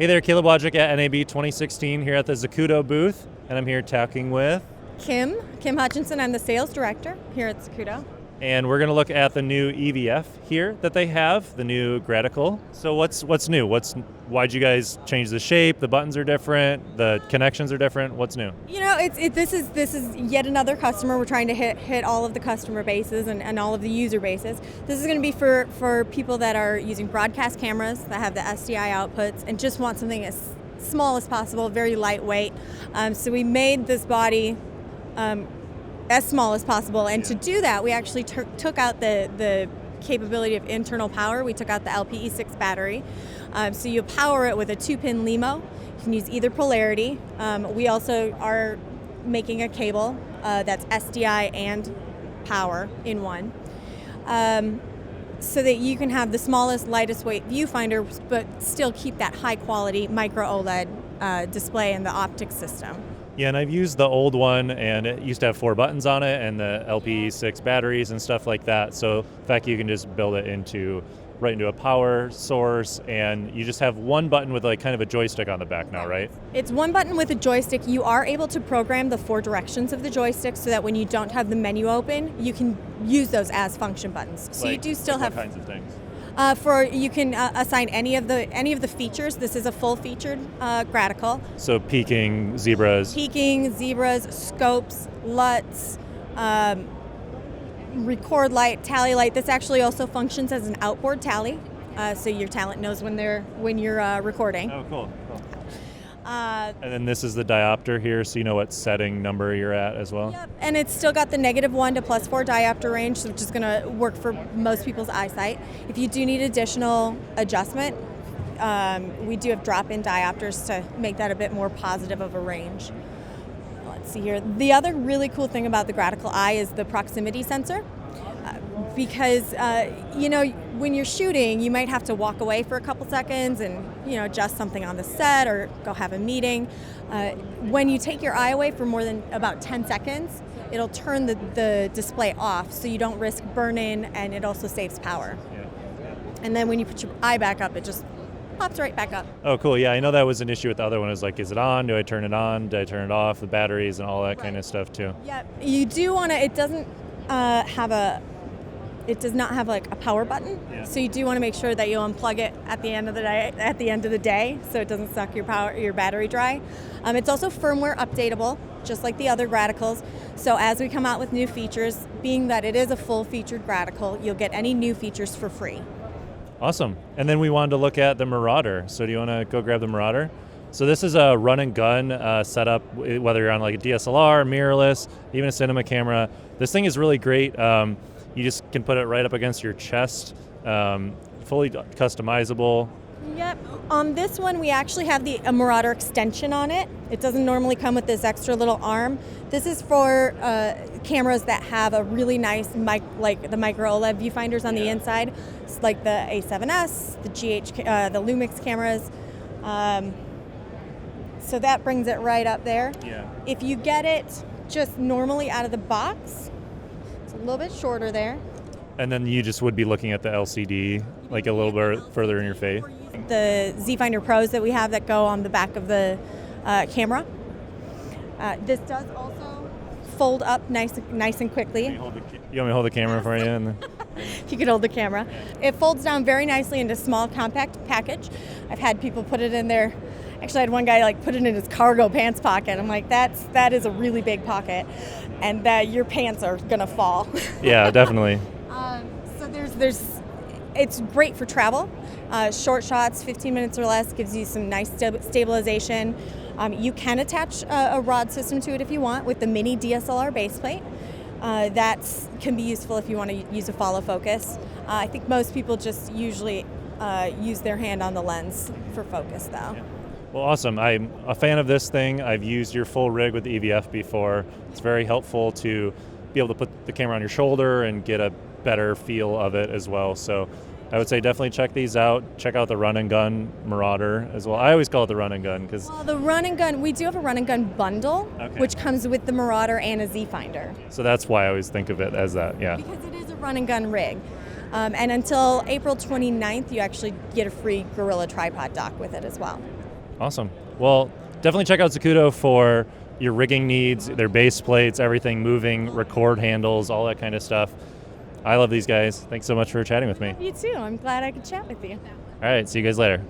Hey there, Caleb Wojcik at NAB 2016 here at the Zacuto booth, and I'm here talking with Kim Hutchinson. I'm the sales director here at Zacuto. And we're going to look at the new EVF here that they have, the new Gratical. So what's new? Why'd you guys change the shape? The buttons are different. The connections are different. What's new? You know, this is yet another customer. We're trying to hit all of the customer bases and all of the user bases. This is going to be for people that are using broadcast cameras that have the SDI outputs and just want something as small as possible, very lightweight. So we made this body as small as possible, and to do that we actually took out the capability of internal power. We took out the LPE6 battery, so you power it with a 2-pin LEMO. You can use either polarity. We also are making a cable that's SDI and power in one, so that you can have the smallest, lightest weight viewfinder but still keep that high quality micro OLED display in the optic system. Yeah, and I've used the old one, and it used to have 4 buttons on it and the LPE6 batteries and stuff like that. So the fact you can just build it right into a power source, and you just have one button with like kind of a joystick on the back now, right? It's one button with a joystick. You are able to program the 4 directions of the joystick so that when you don't have the menu open, you can use those as function buttons. So you do still have what kinds of things? You can assign any of the features. This is a full featured Gratical. So peaking, zebras, scopes, LUTs, record light, tally light. This actually also functions as an outboard tally, so your talent knows when you're recording. Oh, cool. And then this is the diopter here, so you know what setting number you're at as well. Yep, and it's still got the -1 to +4 diopter range, which is going to work for most people's eyesight. If you do need additional adjustment, we do have drop-in diopters to make that a bit more positive of a range. Let's see here. The other really cool thing about the Gratical Eye is the proximity sensor. Because when you're shooting, you might have to walk away for a couple seconds and adjust something on the set or go have a meeting. When you take your eye away for more than about 10 seconds, it'll turn the display off, so you don't risk burn-in, and it also saves power. Yeah. And then when you put your eye back up, it just pops right back up. Oh, cool. Yeah, I know that was an issue with the other one. It was like, is it on? Do I turn it on? Do I turn it off? The batteries and all that kind of stuff too. Yeah, you do want to. It doesn't It does not have like a power button, so you do want to make sure that you unplug it at the end of the day, so it doesn't suck your battery dry. It's also firmware updatable, just like the other Graticals. So as we come out with new features, being that it is a full-featured Gratical, you'll get any new features for free. Awesome. And then we wanted to look at the Marauder. So do you want to go grab the Marauder? So this is a run and gun setup, whether you're on like a DSLR, mirrorless, even a cinema camera. This thing is really great. You just can put it right up against your chest, fully customizable. Yep. On this one, we actually have a Marauder extension on it. It doesn't normally come with this extra little arm. This is for cameras that have a really nice, like the micro OLED viewfinders on the inside. It's like the A7S, the Lumix cameras. So that brings it right up there. Yeah. If you get it just normally out of the box, a little bit shorter there. And then you just would be looking at the LCD like a little bit further in your face. The Z-Finder Pros that we have that go on the back of the camera. This does also fold up nice and quickly. You want me to hold the camera for you? If you could hold the camera. It folds down very nicely into a small compact package. I've had people put it in there. Actually, I had one guy put it in his cargo pants pocket. I'm like, that is a really big pocket, and that your pants are gonna fall. Yeah, definitely. So it's great for travel. Short shots, 15 minutes or less, gives you some nice stabilization. You can attach a rod system to it if you want with the mini DSLR baseplate. That can be useful if you want to use a follow focus. I think most people just usually use their hand on the lens for focus, though. Yeah. Well, awesome. I'm a fan of this thing. I've used your full rig with the EVF before. It's very helpful to be able to put the camera on your shoulder and get a better feel of it as well. So I would say definitely check these out. Check out the run and gun Marauder as well. I always call it the run and gun because the run and gun, we do have a run and gun bundle, which comes with the Marauder and a Z-Finder. So that's why I always think of it as that, yeah. Because it is a run and gun rig. And until April 29th, you actually get a free Gorilla tripod dock with it as well. Awesome. Well, definitely check out Zacuto for your rigging needs, their base plates, everything moving, record handles, all that kind of stuff. I love these guys. Thanks so much for chatting with me. You too. I'm glad I could chat with you. All right, see you guys later.